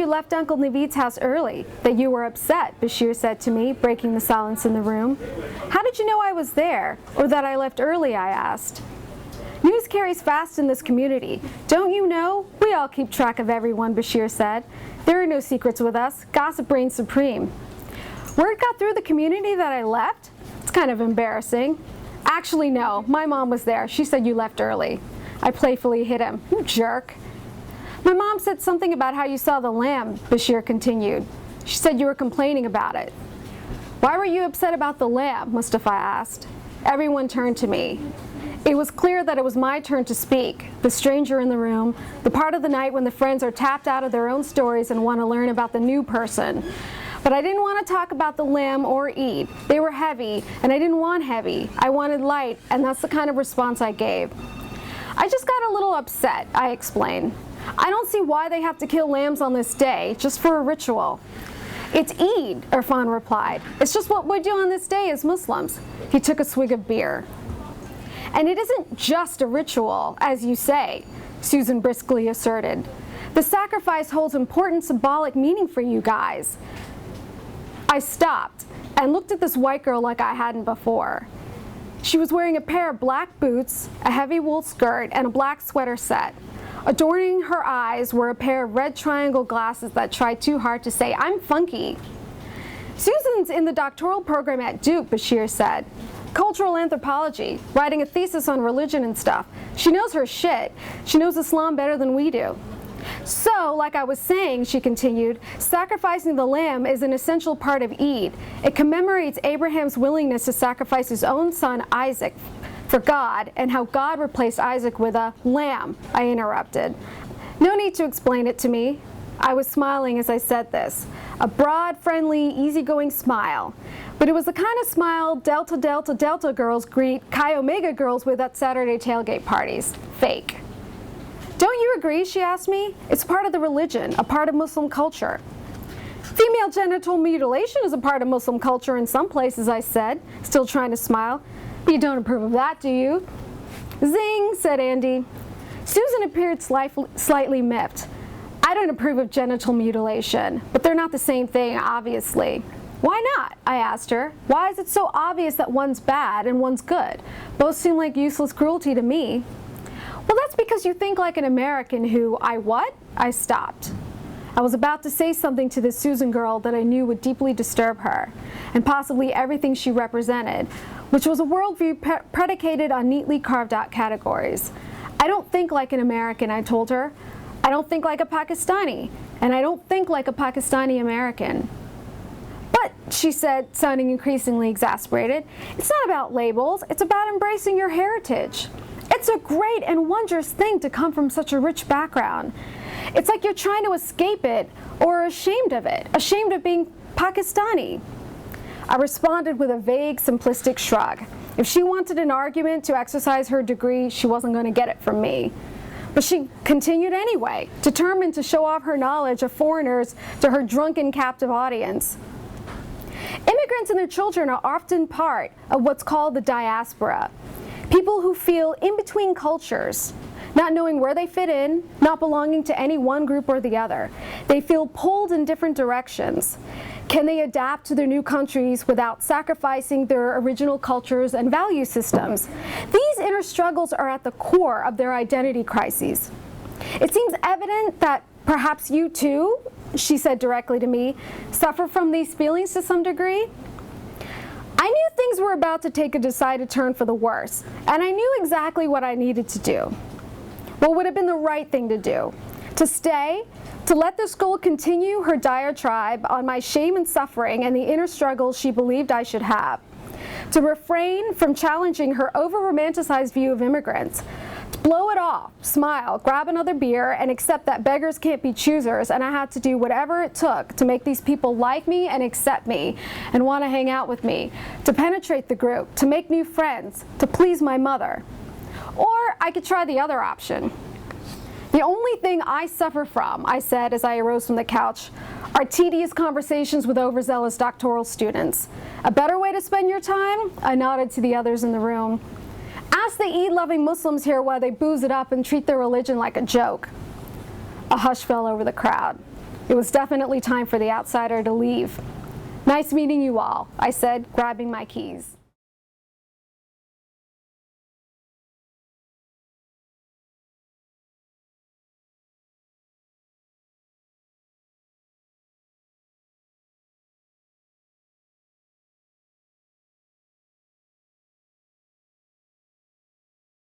you left Uncle Naveed's house early, that you were upset, Bashir said to me, breaking the silence in the room. How did you know I was there, or that I left early, I asked. News carries fast in this community. Don't you know? We all keep track of everyone, Bashir said. There are no secrets with us. Gossip reigns supreme. Word got through the community that I left? It's kind of embarrassing. Actually, no. My mom was there. She said you left early. I playfully hit him. You jerk. My mom said something about how you saw the lamb, Bashir continued. She said you were complaining about it. Why were you upset about the lamb? Mustafa asked. Everyone turned to me. It was clear that it was my turn to speak, the stranger in the room, the part of the night when the friends are tapped out of their own stories and want to learn about the new person. But I didn't want to talk about the lamb or Eid. They were heavy, and I didn't want heavy. I wanted light, and that's the kind of response I gave. I just got a little upset, I explained. I don't see why they have to kill lambs on this day, just for a ritual. It's Eid, Irfan replied. It's just what we do on this day as Muslims. He took a swig of beer. And it isn't just a ritual, as you say, Susan briskly asserted. The sacrifice holds important symbolic meaning for you guys. I stopped and looked at this white girl like I hadn't before. She was wearing a pair of black boots, a heavy wool skirt, and a black sweater set. Adorning her eyes were a pair of red triangle glasses that tried too hard to say, I'm funky. Susan's in the doctoral program at Duke, Bashir said. Cultural anthropology, writing a thesis on religion and stuff. She knows her shit. She knows Islam better than we do. So, like I was saying, she continued, sacrificing the lamb is an essential part of Eid. It commemorates Abraham's willingness to sacrifice his own son Isaac for God, and how God replaced Isaac with a lamb, I interrupted. No need to explain it to me. I was smiling as I said this, a broad, friendly, easygoing smile. But it was the kind of smile Delta Delta Delta girls greet Chi Omega girls with at Saturday tailgate parties. Fake. Don't you agree, she asked me? It's part of the religion, a part of Muslim culture. Female genital mutilation is a part of Muslim culture in some places, I said, still trying to smile. But you don't approve of that, do you? Zing, said Andy. Susan appeared slightly miffed. I don't approve of genital mutilation, but they're not the same thing, obviously. Why not? I asked her. Why is it so obvious that one's bad and one's good? Both seem like useless cruelty to me. Well, that's because you think like an American who, I stopped. I was about to say something to this Susan girl that I knew would deeply disturb her, and possibly everything she represented, which was a worldview predicated on neatly carved out categories. I don't think like an American, I told her. I don't think like a Pakistani, and I don't think like a Pakistani American. But, she said, sounding increasingly exasperated, it's not about labels, it's about embracing your heritage. It's a great and wondrous thing to come from such a rich background. It's like you're trying to escape it or ashamed of it, ashamed of being Pakistani. I responded with a vague, simplistic shrug. If she wanted an argument to exercise her degree, she wasn't going to get it from me. But she continued anyway, determined to show off her knowledge of foreigners to her drunken captive audience. Immigrants and their children are often part of what's called the diaspora. People who feel in between cultures, not knowing where they fit in, not belonging to any one group or the other. They feel pulled in different directions. Can they adapt to their new countries without sacrificing their original cultures and value systems? These inner struggles are at the core of their identity crises. It seems evident that perhaps you too, she said directly to me, suffer from these feelings to some degree. I knew things were about to take a decided turn for the worse, and I knew exactly what I needed to do. What would have been the right thing to do? To stay? To let this girl continue her diatribe on my shame and suffering and the inner struggles she believed I should have? To refrain from challenging her over-romanticized view of immigrants? To blow it off, smile, grab another beer, and accept that beggars can't be choosers, and I had to do whatever it took to make these people like me and accept me and want to hang out with me, to penetrate the group, to make new friends, to please my mother. Or I could try the other option. The only thing I suffer from, I said as I arose from the couch, are tedious conversations with overzealous doctoral students. A better way to spend your time? I nodded to the others in the room. Ask the Eid-loving Muslims here why they booze it up and treat their religion like a joke. A hush fell over the crowd. It was definitely time for the outsider to leave. "Nice meeting you all," I said, grabbing my keys.